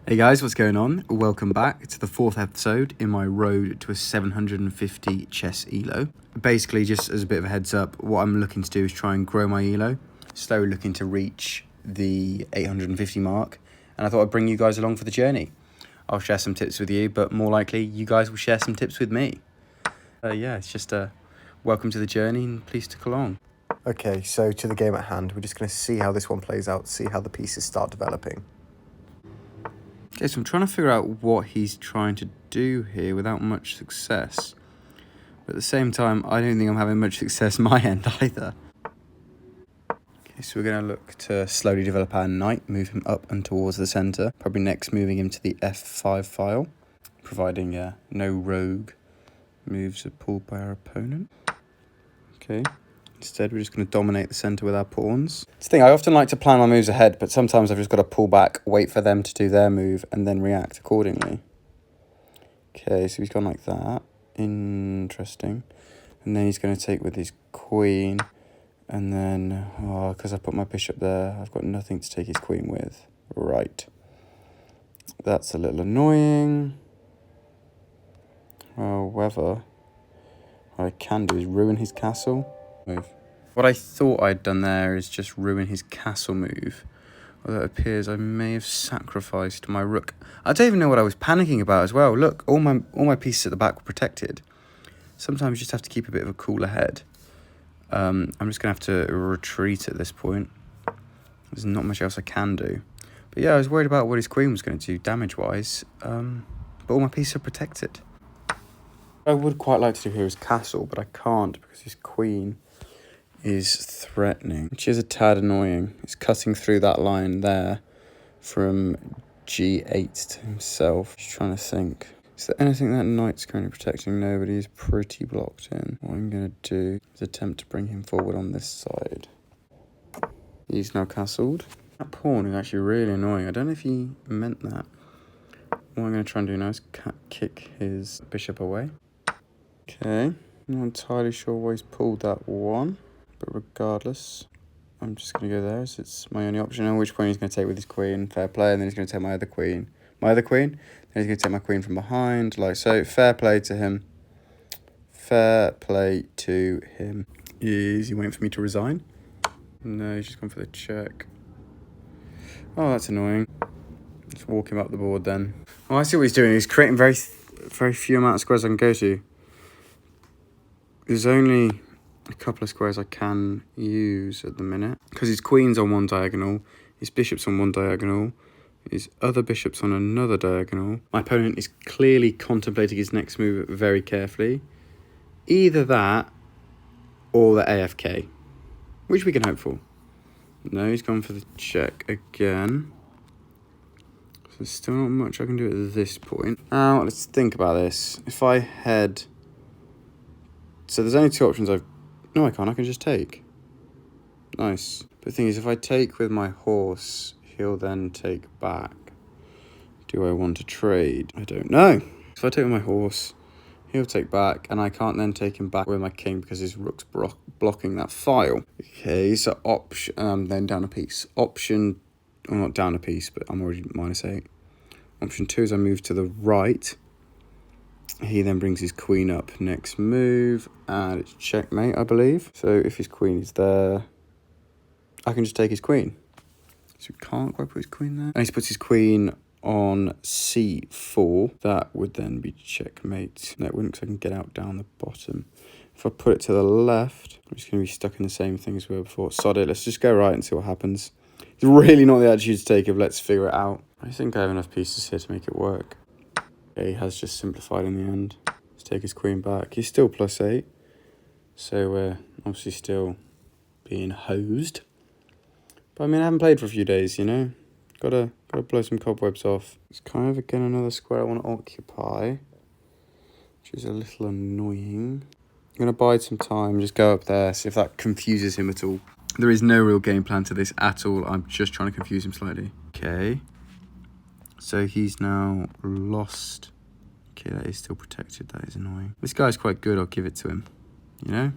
Hey guys, what's going on? Welcome back to the 4th episode in my road to a 750 chess elo. Basically, just as a bit of a heads up, what I'm looking to do is try and grow my elo. Slowly looking to reach the 850 mark. And I thought I'd bring you guys along for the journey. I'll share some tips with you, but more likely you guys will share some tips with me. It's just a welcome to the journey and please stick along. Okay, so to the game at hand, we're just going to see how this one plays out, see how the pieces start developing. Okay, so I'm trying to figure out what he's trying to do here without much success. But at the same time, I don't think I'm having much success my end either. Okay, so we're going to look to slowly develop our knight, move him up and towards the centre. Probably next moving him to the F5 file, providing no rogue moves are pulled by our opponent. Okay. Instead, we're just going to dominate the centre with our pawns. It's the thing, I often like to plan my moves ahead, but sometimes I've just got to pull back, wait for them to do their move, and then react accordingly. Okay, so he's gone like that. Interesting. And then he's going to take with his queen, and then, because I put my bishop there, I've got nothing to take his queen with. Right. That's a little annoying. However, what I can do is ruin his castle. Move. What I thought I'd done there is just ruin his castle move. Although it appears I may have sacrificed my rook. I don't even know what I was panicking about as well. Look, all my pieces at the back were protected. Sometimes you just have to keep a bit of a cooler head. I'm just going to have to retreat at this point. There's not much else I can do. But yeah, I was worried about what his queen was going to do damage-wise. But all my pieces are protected. I would quite like to do here is castle, but I can't because his queen is threatening, which is a tad annoying. It's cutting through that line there from G8 to himself. Just trying to think. Is there anything that knight's currently protecting? No, but he's pretty blocked in. What I'm going to do is attempt to bring him forward on this side. He's now castled. That pawn is actually really annoying. I don't know if he meant that. What I'm going to try and do now is kick his bishop away. Okay, not entirely sure why he's pulled that one. But regardless, I'm just going to go there as it's my only option. On which point he's going to take with his queen, fair play, and then he's going to take my other queen. Then he's going to take my queen from behind, like so. Fair play to him. Fair play to him. Is he waiting for me to resign? No, he's just gone for the check. Oh, that's annoying. Just walk him up the board then. Oh, I see what he's doing. He's creating very few amount of squares I can go to. There's only a couple of squares I can use at the minute because his queen's on one diagonal, his bishop's on one diagonal, his other bishop's on another diagonal. My opponent is clearly contemplating his next move very carefully. Either that or the AFK, which we can hope for. No, he's gone for the check again. So there's still not much I can do at this point. Now, let's think about this. If I head... So there's only two options No, I can't. I can just take. Nice. But the thing is, if I take with my horse, he'll then take back. Do I want to trade? I don't know. If I take with my horse, he'll take back, and I can't then take him back with my king because his rook's blocking that file. Okay, so then down a piece. Option, well, not down a piece, but I'm already -8. Option 2 is I move to the right. He then brings his queen up. Next move, and it's checkmate, I believe. So if his queen is there, I can just take his queen. So we can't quite put his queen there. And he puts his queen on C4. That would then be checkmate. No, it wouldn't, because I can get out down the bottom. If I put it to the left, I'm just going to be stuck in the same thing as we were before. Sod it, let's just go right and see what happens. It's really not the attitude to take of let's figure it out. I think I have enough pieces here to make it work. He has just simplified in the end. Let's take his queen back. He's still +8. So we're obviously still being hosed. But I mean, I haven't played for a few days, you know. Gotta blow some cobwebs off. It's kind of, again, another square I want to occupy, which is a little annoying. I'm going to bide some time, just go up there, see if that confuses him at all. There is no real game plan to this at all. I'm just trying to confuse him slightly. Okay. So he's now lost. Okay, that is still protected. That is annoying. This guy's quite good. I'll give it to him. You know?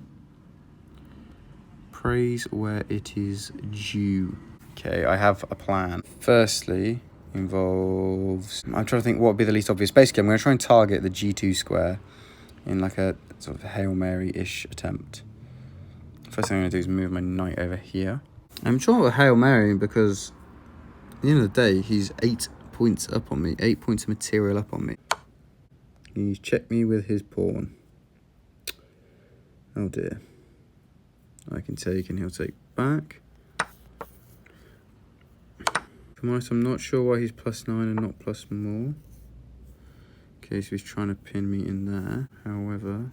Praise where it is due. Okay, I have a plan. Firstly, involves... I'm trying to think what would be the least obvious. Basically, I'm going to try and target the G2 square in like a sort of Hail Mary-ish attempt. First thing I'm going to do is move my knight over here. I'm sure of Hail Mary because at the end of the day, he's 8 points up on me. 8 points of material up on me. He's checked me with his pawn. Oh dear. I can take and he'll take back. If I'm honest, I'm not sure why he's +9 and not plus more. Okay, so he's trying to pin me in there. However,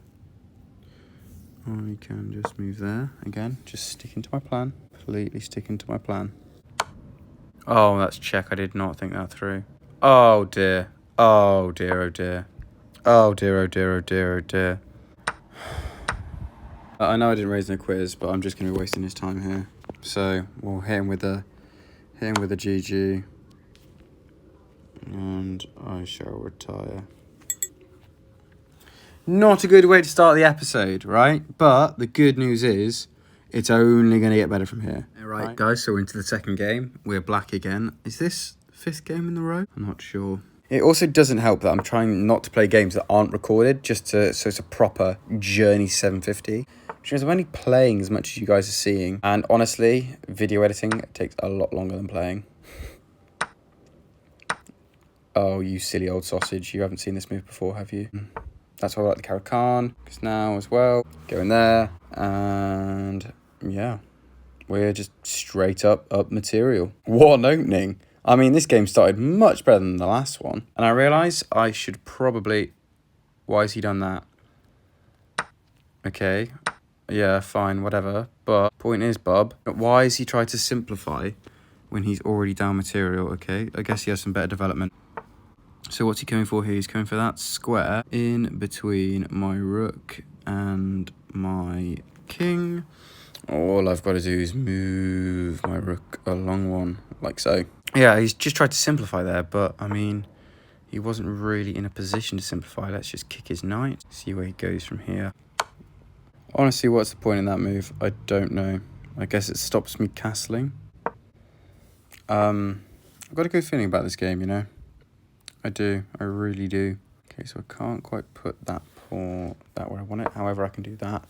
I can just move there. Again, just sticking to my plan. Completely sticking to my plan. Oh, that's check. I did not think that through. Oh dear. Oh dear, oh dear. Oh dear, oh dear, oh dear, oh dear. I know I didn't raise no quiz, but I'm just going to be wasting his time here. So we'll hit him with the GG, and I shall retire. Not a good way to start the episode, right? But the good news is, it's only going to get better from here. All right, guys, so we're into the second game. We're black again. Is this the 5th game in a row? I'm not sure. It also doesn't help that I'm trying not to play games that aren't recorded, so it's a proper Journey 750. Which means I'm only playing as much as you guys are seeing. And honestly, video editing takes a lot longer than playing. Oh, you silly old sausage. You haven't seen this move before, have you? That's why I like the Caracan. Because now as well, go in there. And yeah, we're just straight up material. What an opening. I mean, this game started much better than the last one. And I realise I should probably... Why has he done that? Okay. Yeah, fine, whatever. But point is, Bob, why has he tried to simplify when he's already down material? Okay, I guess he has some better development. So what's he going for here? He's going for that square in between my rook and my king. All I've got to do is move my rook along one, like so. Yeah, he's just tried to simplify there, but, I mean, he wasn't really in a position to simplify. Let's just kick his knight, see where he goes from here. Honestly, what's the point in that move? I don't know. I guess it stops me castling. I've got a good feeling about this game, you know. I do. I really do. Okay, so I can't quite put that pawn that where I want it. However, I can do that.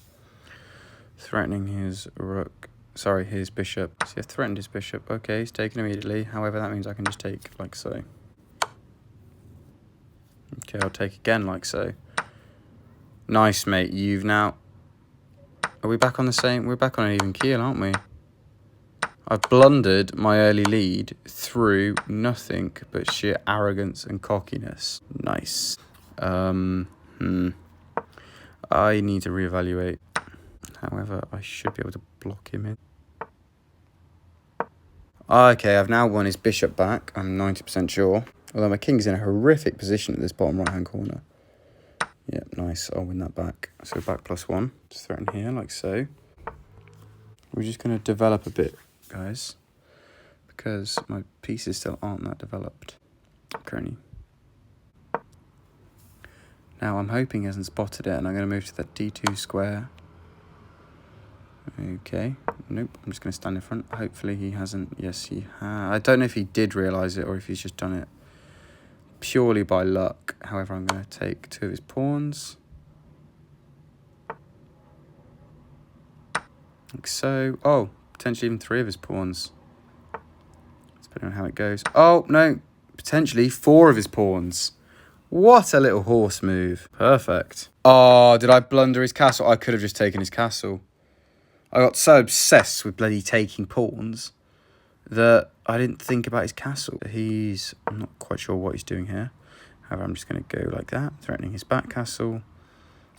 Threatening his rook. Sorry, his bishop. See, I threatened his bishop. Okay, he's taken immediately. However, that means I can just take like so. Okay, I'll take again like so. Nice, mate. You've now... Are we back on the same? We're back on an even keel, aren't we? I've blundered my early lead through nothing but sheer arrogance and cockiness. Nice. I need to reevaluate. However, I should be able to block him in. Okay, I've now won his bishop back. I'm 90% sure. Although my king's in a horrific position at this bottom right-hand corner. Yeah, nice. I'll win that back. So back +1. Just threaten here, like so. We're just going to develop a bit, guys. Because my pieces still aren't that developed. Currently. Now, I'm hoping he hasn't spotted it, and I'm going to move to that D2 square. Okay. Nope. I'm just going to stand in front. Hopefully he hasn't. Yes, he has. I don't know if he did realise it or if he's just done it purely by luck. However, I'm going to take 2 of his pawns. Like so. Oh, potentially even 3 of his pawns. Depending on how it goes. Oh, no. Potentially 4 of his pawns. What a little horse move. Perfect. Oh, did I blunder his castle? I could have just taken his castle. I got so obsessed with bloody taking pawns that I didn't think about his castle. I'm not quite sure what he's doing here. However, I'm just going to go like that, threatening his back castle.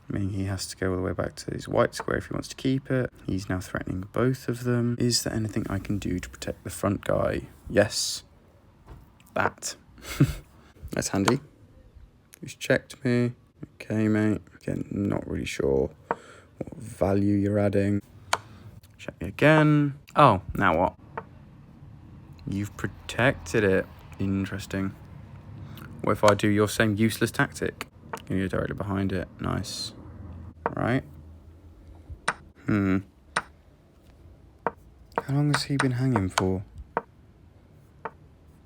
Meaning he has to go all the way back to his white square if he wants to keep it. He's now threatening both of them. Is there anything I can do to protect the front guy? Yes. That. That's handy. He's checked me. Okay, mate. Again, not really sure what value you're adding. Check it again. Oh, now what? You've protected it. Interesting. What if I do your same useless tactic? You're directly behind it. Nice. Right. How long has he been hanging for?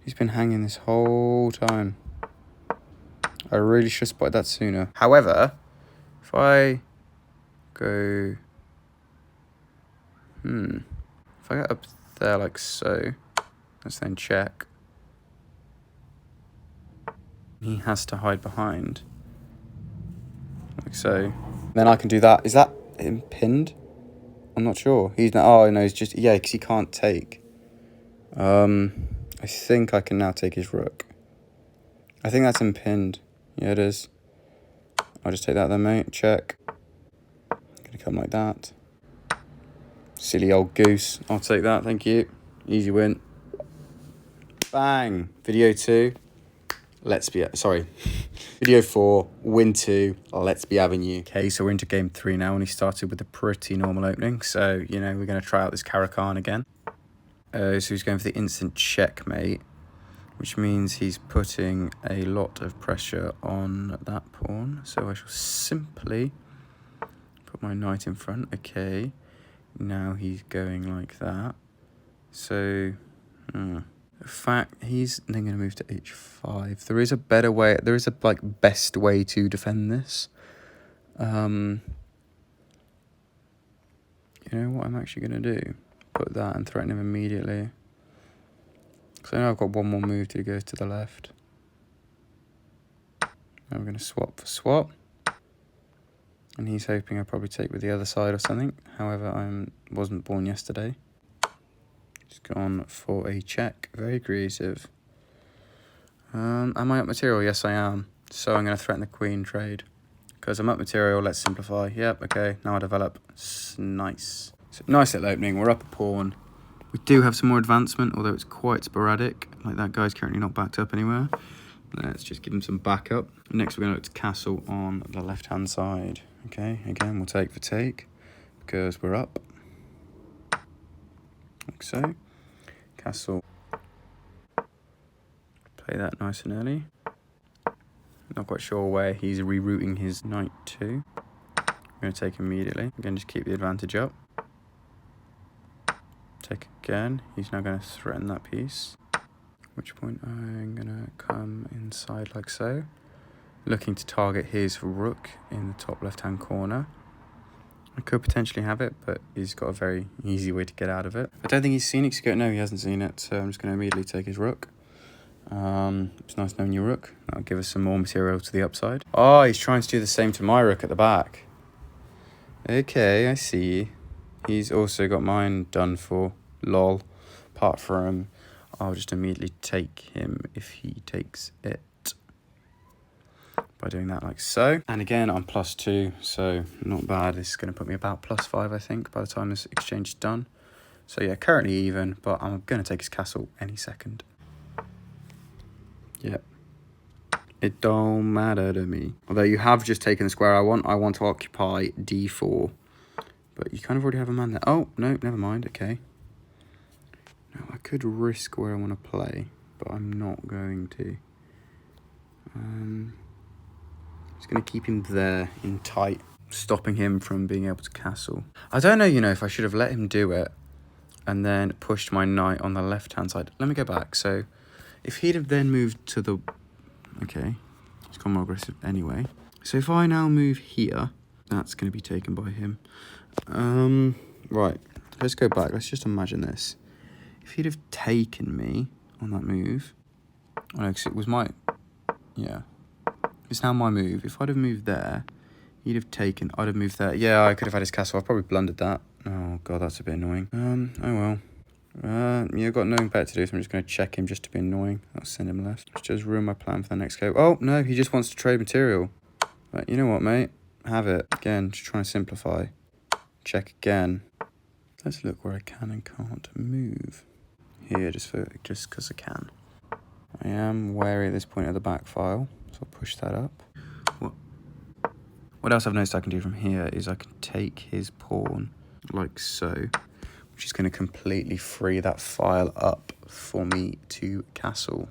He's been hanging this whole time. I really should have spotted that sooner. However, if I go... If I get up there like so, let's then check. He has to hide behind. Like so. Then I can do that. Is that him pinned? I'm not sure. He's not... Oh, no, he's just... Yeah, because he can't take. I think I can now take his rook. I think that's him pinned. Yeah, it is. I'll just take that then, mate. Check. Gonna come like that. Silly old goose. I'll take that, thank you. Easy win. Bang. Video 2. Let's be... Sorry. Video 4. Win 2. Let's be having you. Okay, so we're into game 3 now, and he started with a pretty normal opening. So, you know, we're going to try out this Caracan again. So he's going for the instant checkmate, which means he's putting a lot of pressure on that pawn. So I shall simply put my knight in front. Okay, now he's going like that. So, in fact, he's then going to move to h5. There is a better way. There is a best way to defend this. You know what I'm actually going to do? Put that and threaten him immediately. Because I know I've got one more move to go to the left. Now we're going to swap for swap. And he's hoping I'll probably take with the other side or something. However, I wasn't born yesterday. Just gone for a check. Very creative. Am I up material? Yes, I am. So I'm going to threaten the queen trade. Because I'm up material, let's simplify. Yep, okay, now I develop. Nice. So, nice little opening. We're up a pawn. We do have some more advancement, although it's quite sporadic. Like that guy's currently not backed up anywhere. Let's just give him some backup. Next, we're going to look to castle on the left-hand side. Okay, again, we'll take for take because we're up. Like so. Castle. Play that nice and early. Not quite sure where he's rerouting his knight to. I'm going to take immediately. Again, just keep the advantage up. Take again. He's now going to threaten that piece. At which point I'm going to come inside like so. Looking to target his rook in the top left-hand corner. I could potentially have it, but he's got a very easy way to get out of it. I don't think he's seen it. No, he hasn't seen it, so I'm just going to immediately take his rook. It's nice knowing your rook. That'll give us some more material to the upside. Oh, he's trying to do the same to my rook at the back. Okay, I see. He's also got mine done for. Lol. Apart from, I'll just immediately take him if he takes it. By doing that like so. And again, I'm +2, so not bad. This is going to put me about +5, I think, by the time this exchange is done. So yeah, currently even, but I'm going to take his castle any second. Yep. It don't matter to me. Although you have just taken the square I want to occupy d4. But you kind of already have a man there. Oh, no, never mind. Okay. Now, I could risk where I want to play, but I'm not going to. Just going to keep him there in tight, stopping him from being able to castle. I don't know, if I should have let him do it and then pushed my knight on the left-hand side. Let me go back. So if he'd have then moved to the... Okay, he's gone more aggressive anyway. So if I now move here, that's going to be taken by him. Right, let's go back. Let's just imagine this. If he'd have taken me on that move... Oh, no, because it was my... Yeah. It's now my move. If I'd have moved there, he'd have taken... I'd have moved there. Yeah, I could have had his castle. I've probably blundered that. Oh, God, that's a bit annoying. Oh, well. Yeah, I've got nothing better to do, so I'm just going to check him just to be annoying. I'll send him left. Let's just ruin my plan for the next go. Oh, no, he just wants to trade material. But you know what, mate? Have it. Again, just trying to simplify. Check again. Let's look where I can and can't move. Here, just because I can. I am wary at this point of the back file, so I'll push that up. What else I've noticed I can do from here is I can take his pawn like so, which is going to completely free that file up for me to castle,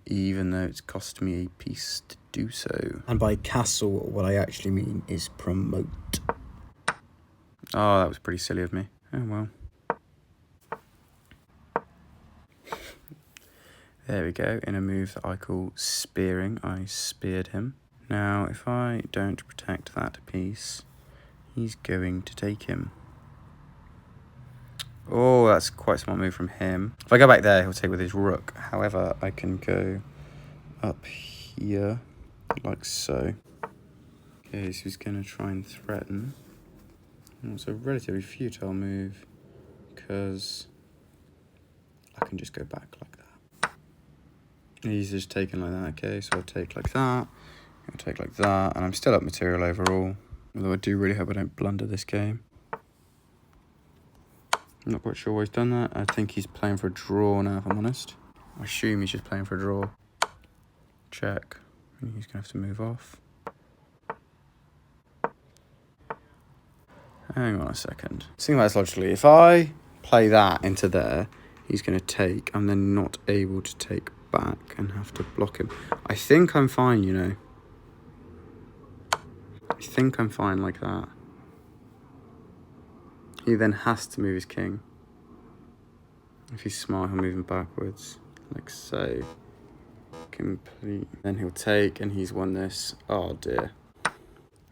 even though it's cost me a piece to do so. And by castle, what I actually mean is promote. Oh, that was pretty silly of me. Oh, well. There we go. In a move that I call spearing, I speared him. Now, if I don't protect that piece, he's going to take him. Oh, that's quite a smart move from him. If I go back there, he'll take with his rook. However, I can go up here, like so. Okay, so he's going to try and threaten. And it's a relatively futile move, because I can just go back like that. He's just taken like that, okay, so I'll take like that, I'll take like that, and I'm still up material overall. Although I do really hope I don't blunder this game. I'm not quite sure why he's done that. I think he's playing for a draw now, if I'm honest. I assume he's just playing for a draw. Check. And he's going to have to move off. Hang on a second. Think about this logically. If I play that into there, he's going to take. I'm then not able to take back and have to block him. I think I'm fine, you know. I think I'm fine like that. He then has to move his king. If he's smart, he'll move him backwards, like so. Complete. Then he'll take, and he's won this. Oh dear.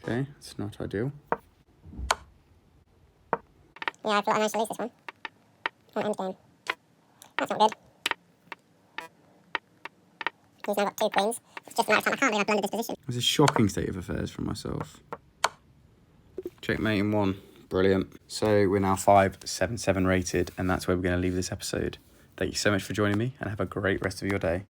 Okay, it's not ideal. Yeah, I feel like I managed to lose this one. End game. That's not good. He's now got 2 queens. It's just a matter of time. I can't believe I blundered this position. It was a shocking state of affairs for myself. Checkmate in 1. Brilliant. So we're now 577 rated, and that's where we're going to leave this episode. Thank you so much for joining me, and have a great rest of your day.